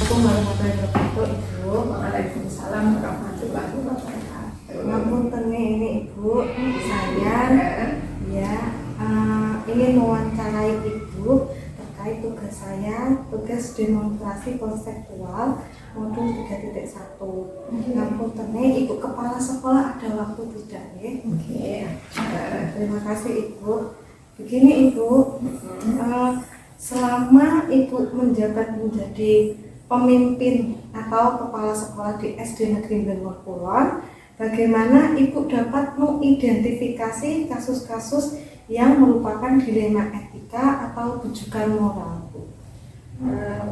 Warahmatullahi wabarakatuh, Ibu. Waalaikumsalam warahmatullahi wabarakatuh. Ngapunten ini Ibu, saya ingin mewawancarai Ibu terkait tugas saya, tugas demonstrasi konseptual modul 3.1. Ngapunten Ibu Kepala Sekolah, ada waktu tidak ya? Oke. Terima kasih Ibu. Begini Ibu, selama Ibu menjabat menjadi pemimpin atau kepala sekolah di SD Negeri Benur Kulon, bagaimana Ibu dapat mengidentifikasi kasus-kasus yang merupakan dilema etika atau bujukan moral, Bu?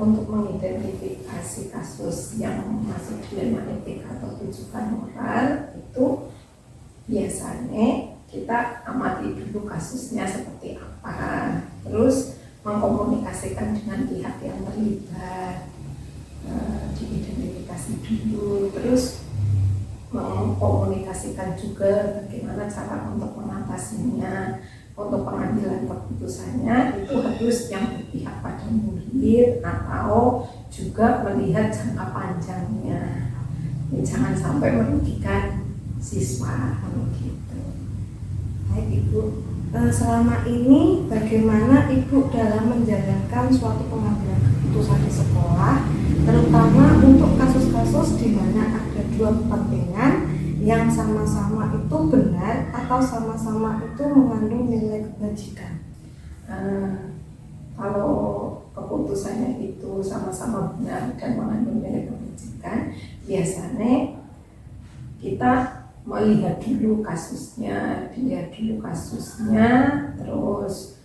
Untuk mengidentifikasi kasus yang masuk dilema etika atau bujukan moral itu biasanya kita amati dulu kasusnya seperti apa, terus mengkomunikasikan dengan pihak yang terlibat, diidentifikasi dulu, terus mengkomunikasikan juga bagaimana cara untuk mengatasinya. Untuk pengambilan keputusannya itu harus yang berpihak pada murid atau juga melihat jangka panjangnya. Jangan sampai merugikan siswa gitu. Baik Ibu, selama ini bagaimana Ibu dalam menjalankan suatu pengambilan keputusan di sekolah, terutama untuk kasus-kasus di mana ada dua kepentingan yang sama-sama itu benar atau sama-sama itu mengandung nilai kebajikan? Kalau keputusannya itu sama-sama benar dan mengandung nilai kebajikan, biasanya kita melihat dulu kasusnya, terus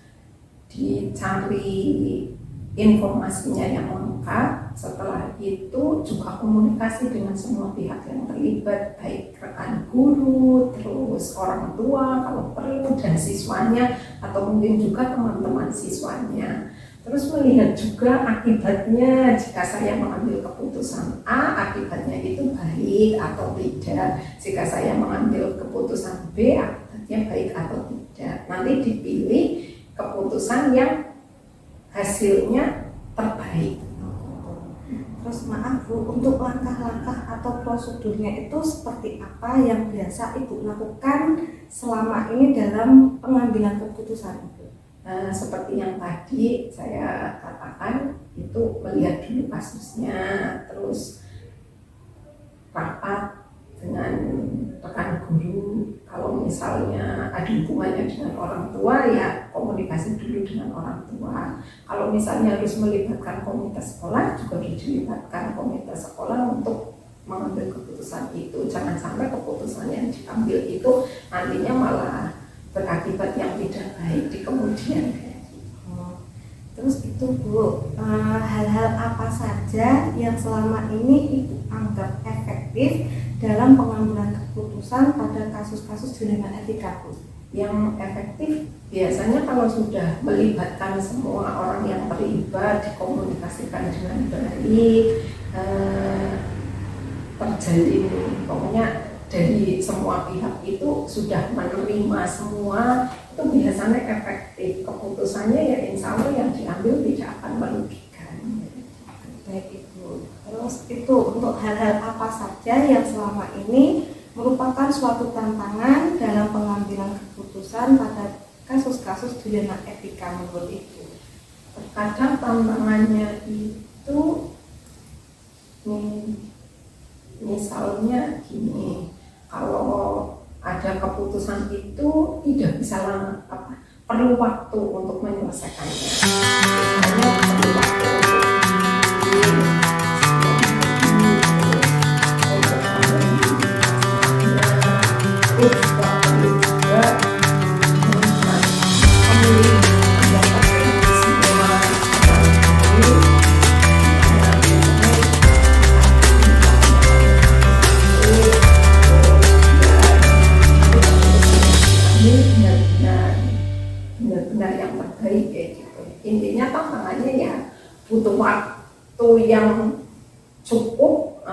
dicari informasinya yang lengkap. Setelah itu juga komunikasi dengan semua pihak yang terlibat, baik rekan guru, terus orang tua kalau perlu, dan siswanya atau mungkin juga teman-teman siswanya. Terus melihat juga akibatnya, jika saya mengambil keputusan A, akibatnya itu baik atau tidak. Jika saya mengambil keputusan B, akibatnya baik atau tidak. Nanti dipilih keputusan yang hasilnya terbaik. Terus maaf Bu, untuk langkah-langkah atau prosedurnya itu seperti apa yang biasa Ibu lakukan selama ini dalam pengambilan keputusan Ibu? Seperti yang tadi saya katakan, itu melihat dulu kasusnya, terus rapat dengan rekan guru. Kalau misalnya ada hubungannya dengan orang tua, ya komunikasi dulu dengan orang tua. Kalau misalnya harus melibatkan komite sekolah, juga dilibatkan komite sekolah untuk mengambil keputusan itu. Jangan sampai keputusan yang diambil itu nantinya malah berakibat yang tidak baik di kemudian hari. Terus itu Bu, hal-hal apa saja yang selama ini Ibu anggap efektif dalam pengambilan keputusan pada kasus-kasus dilema etika, Bu? Yang efektif biasanya kalau sudah melibatkan semua orang yang terlibat, dikomunikasikan dengan baik, terjalin, pokoknya dari semua pihak itu sudah menerima semua, itu biasanya efektif. Keputusannya ya insya Allah yang diambil tidak akan merugikan. Baik Ibu. Terus itu untuk hal-hal apa saja yang selama ini merupakan suatu tantangan dalam pengambilan keputusan pada kasus-kasus dilema etika menurut Ibu? Terkadang tantangannya itu misalnya gini, kalau ada keputusan itu tidak bisa perlu waktu untuk menyelesaikannya. Misalnya perlu waktu benar-benar yang terbaik ya gitu. Intinya tantangannya ya butuh waktu yang cukup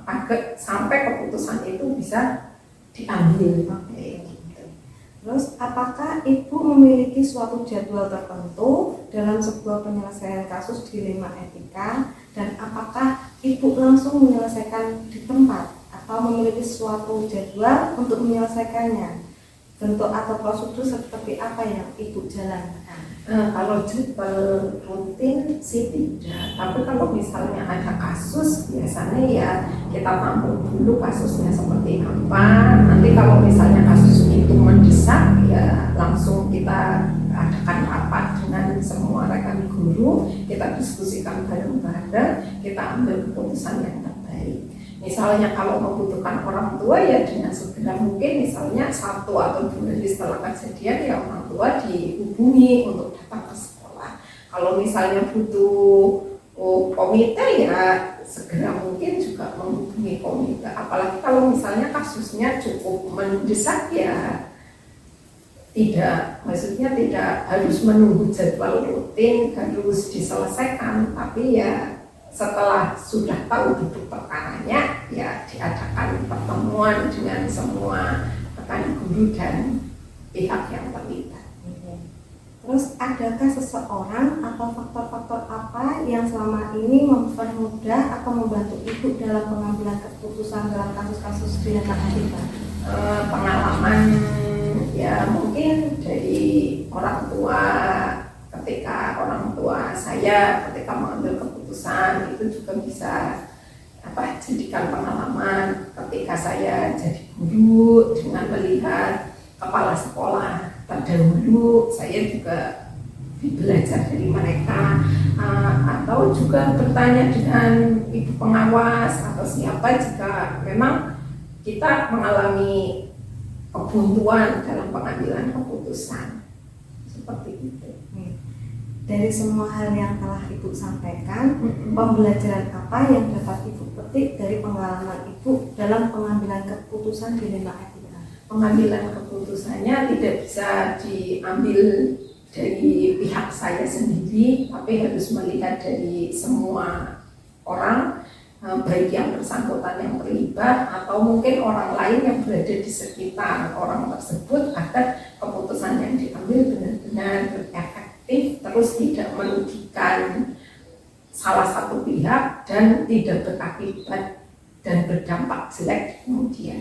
agar sampai keputusan itu bisa diambil. Gitu. Terus apakah Ibu memiliki suatu jadwal tertentu dalam sebuah penyelesaian kasus dilema etika, dan apakah ibu langsung menyelesaikan di tempat atau memiliki suatu jadwal untuk menyelesaikannya? Bentuk atau prosedur seperti apa yang ibu jalankan? Kalau jadwal rutin sih tidak, tapi kalau misalnya ada kasus, biasanya ya kita tampung dulu kasusnya seperti apa. Nanti kalau misalnya kasus itu mendesak, ya langsung kita adakan rapat dengan semua rekan guru, kita diskusikan bareng-bareng, kita ambil keputusan yang terbaik. Misalnya kalau membutuhkan orang tua ya dengan segera mungkin, misalnya 1 atau 2 hari setelah kejadian ya orang tua dihubungi untuk datang ke sekolah. Kalau misalnya butuh komite ya segera mungkin juga menghubungi komite. Apalagi kalau misalnya kasusnya cukup mendesak ya tidak, maksudnya tidak harus menunggu jadwal rutin harus diselesaikan, tapi ya setelah sudah tahu duduk perkaranya ya diadakan pertemuan dengan semua rekan guru dan pihak yang terlibat. Terus adakah seseorang atau faktor-faktor apa yang selama ini mempermudah atau membantu ibu dalam pengambilan keputusan dalam kasus-kasus pidana etika? Pengalaman ya mungkin dari orang tua, ketika orang tua saya ketika mengambil keputusan itu juga bisa jadikan pengalaman ketika saya jadi guru dengan melihat kepala sekolah terdahulu, saya juga belajar dari mereka, atau juga bertanya dengan ibu pengawas atau siapa jika memang kita mengalami kebuntuan dalam pengambilan keputusan seperti itu. Dari semua hal yang telah ibu sampaikan, pembelajaran apa yang dapat ibu petik dari pengalaman ibu dalam pengambilan keputusan di lembaga etika? Pengambilan keputusannya tidak bisa diambil dari pihak saya sendiri, tapi harus melihat dari semua orang, baik yang bersangkutan yang terlibat atau mungkin orang lain yang berada di sekitar orang tersebut, agar keputusan yang diambil benar-benar berefek terus tidak merugikan salah satu pihak dan tidak berakibat dan berdampak jelek kemudian.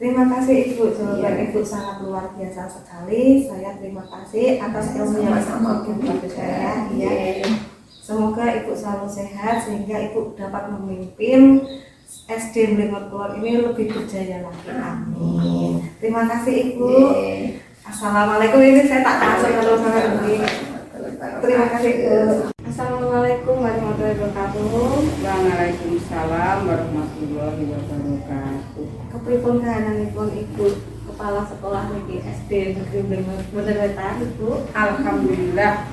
Terima kasih Ibu, jawaban Ibu sangat luar biasa sekali. Saya terima kasih atas ilmu yang sama kepada saya. Semoga Ibu selalu sehat sehingga Ibu dapat memimpin SD Mlengor Kulon ini lebih berjaya lagi. Amin. Terima kasih Ibu. Assalamualaikum, ini saya tak kasih kalau saya ini. Terima kasih Bu. Assalamualaikum warahmatullahi wabarakatuh. Waalaikumsalam warahmatullahi wabarakatuh. Kepripun kahananipun Ibu Kepala Sekolah niki SD Negeri Mlengor Wetan Ibu? Alhamdulillah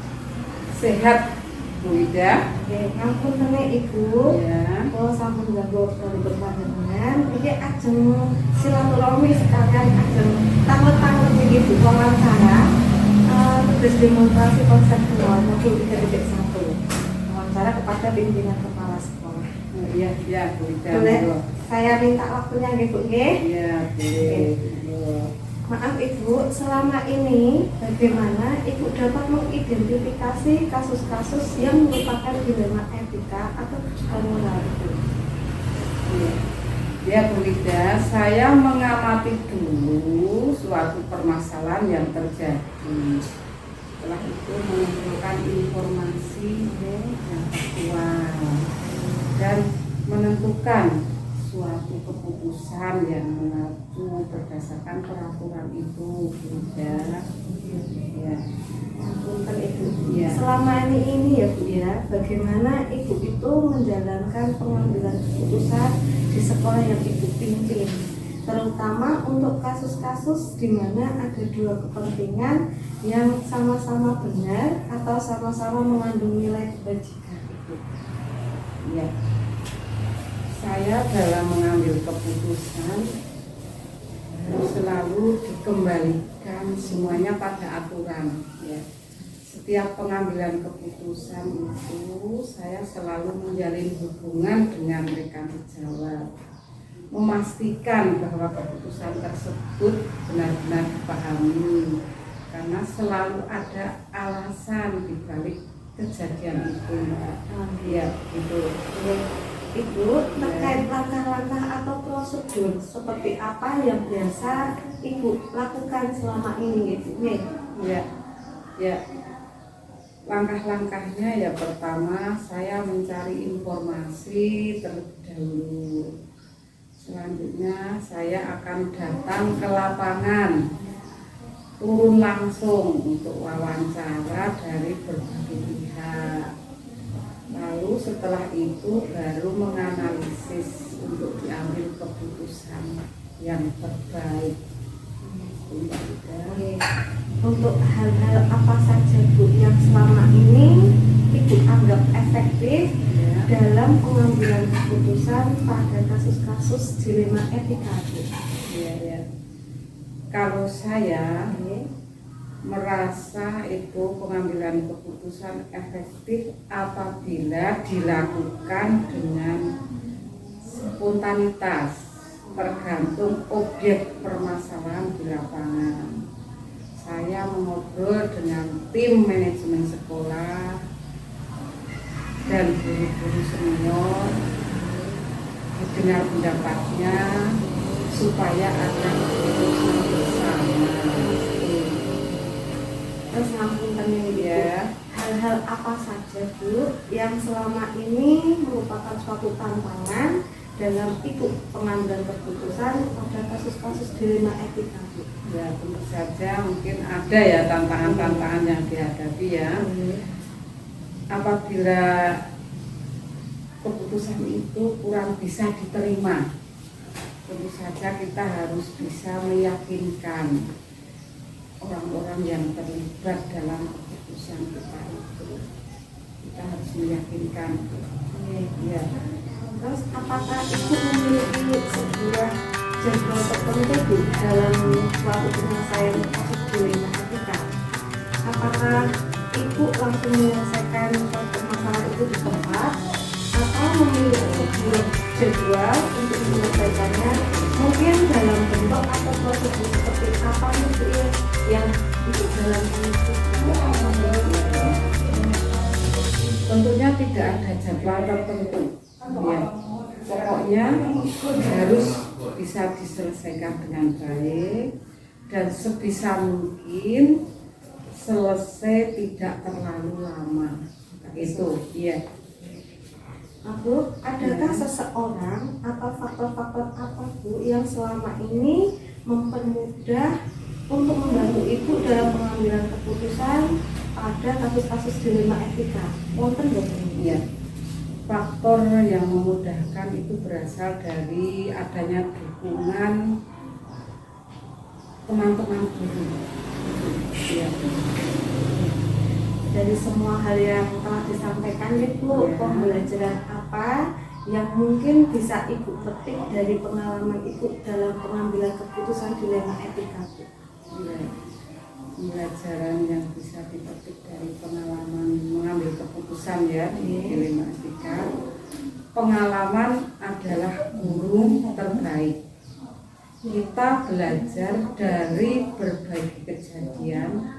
sehat Bu Ida. Oke, ngapunten Ibu. Ya. Kalau sampun ganggu dari berpanjangan, ini ajeng silaturahmi sekalian ajeng tanglet-tanglet begitu wawancara tugas demonstrasi konseptual modul 3.1 wawancara kepada pimpinan kepala sekolah. Iya, iya Bu Ida. Boleh saya minta waktunya nggih Bu nggih? Iya, boleh. Maaf Ibu, selama ini bagaimana Ibu dapat mengidentifikasi kasus-kasus yang merupakan dilema etika atau kejutan moral itu? Ya Bu Ida, saya mengamati dulu suatu permasalahan yang terjadi. Setelah itu mengumpulkan informasi yang aktual dan menentukan suatu keputusan yang mengacu berdasarkan peraturan itu, ya. Punten Ibu. Ya. Selama ini ya Bu ya, bagaimana Ibu itu menjalankan pengambilan keputusan di sekolah yang Ibu pimpin, terutama untuk kasus-kasus di mana ada dua kepentingan yang sama-sama benar atau sama-sama mengandung nilai kebajikan Ibu. Ya. Saya dalam mengambil keputusan selalu dikembalikan semuanya pada aturan. Ya. Setiap pengambilan keputusan itu saya selalu menjalin hubungan dengan rekan sejawat, memastikan bahwa keputusan tersebut benar-benar dipahami, karena selalu ada alasan di balik kejadian itu, Mbak. Ya, gitu. Ibu terkait langkah-langkah atau prosedur seperti apa yang biasa Ibu lakukan selama ini Ibu? Ya, langkah-langkahnya ya pertama saya mencari informasi terlebih dahulu. Selanjutnya saya akan datang ke lapangan, turun langsung untuk wawancara dari berbagai pihak. Lalu setelah itu baru menganalisis untuk diambil keputusan yang terbaik. Untuk hal-hal apa saja Bu yang selama ini Ibu anggap efektif dalam pengambilan keputusan pada kasus-kasus dilema etika Bu? Ya. Kalau saya merasa itu pengambilan keputusan efektif apabila dilakukan dengan spontanitas, tergantung objek permasalahan di lapangan. Saya mengobrol dengan tim manajemen sekolah dan guru-guru senior, didengar pendapatnya supaya ada keputusan bersama. Terus ngapunten ya, hal-hal apa saja Bu yang selama ini merupakan suatu tantangan dalam Ibu pengambilan keputusan pada kasus-kasus dilema etika Bu? Ya tentu saja mungkin ada ya tantangan-tantangan yang dihadapi ya. Apabila keputusan itu kurang bisa diterima, tentu saja kita harus bisa meyakinkan orang-orang yang terlibat dalam keputusan kita itu. Kita harus meyakinkan. Ya. Terus apakah Ibu memiliki sebuah jadwal tertentu Bu dalam suatu penyelesaian kasus dilema etika? Apakah Ibu langsung menyelesaikan suatu masalah itu di tempat atau memiliki sebuah jadwal untuk menyelesaikannya, mungkin dalam bentuk atau prosedur seperti apa Bu yang Ibu jalankan itu? Tentunya tidak ada jadwal tertentu. Ya, pokoknya harus bisa diselesaikan dengan baik dan sebisa mungkin selesai tidak terlalu lama. Itu, iya. Bu, adakah seseorang atau faktor-faktor apa Bu yang selama ini mempermudah untuk membantu Ibu dalam pengambilan keputusan pada kasus-kasus dilema etika? Wonten Bu? Iya. Faktor yang memudahkan itu berasal dari adanya dukungan teman-teman guru. Ya. Dari semua hal yang telah disampaikan Ibu, pembelajaran apa yang mungkin bisa Ibu petik dari pengalaman Ibu dalam pengambilan keputusan dilema etika Bu? Ya. Pembelajaran yang bisa dipetik dari pengalaman mengambil keputusan ya di dilema etika. Pengalaman adalah guru terbaik. Kita belajar dari berbagai kejadian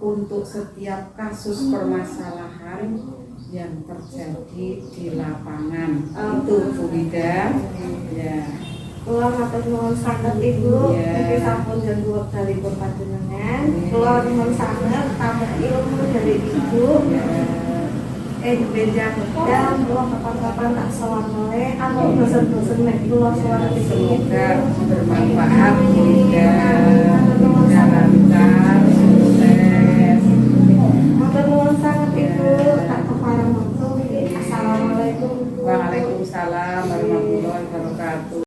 untuk setiap kasus permasalahan yang terjadi di lapangan. Itu Bu Wida. Ya. Kula matur nuwun sanget Ibu, iki sampun janggu wektalipun panjenengan. Kula nuwun sanget tambah ilmu dari Ibu. Benjang dan kula kapan-kapan tak salamale atau dosen-dosen nek kula suara di sini. Semoga bermanfaat hingga lancar, sukses. Matur nuwun sanget Ibu, tak kepareng waktu. Assalamualaikum. Waalaikumsalam warahmatullahi wabarakatuh.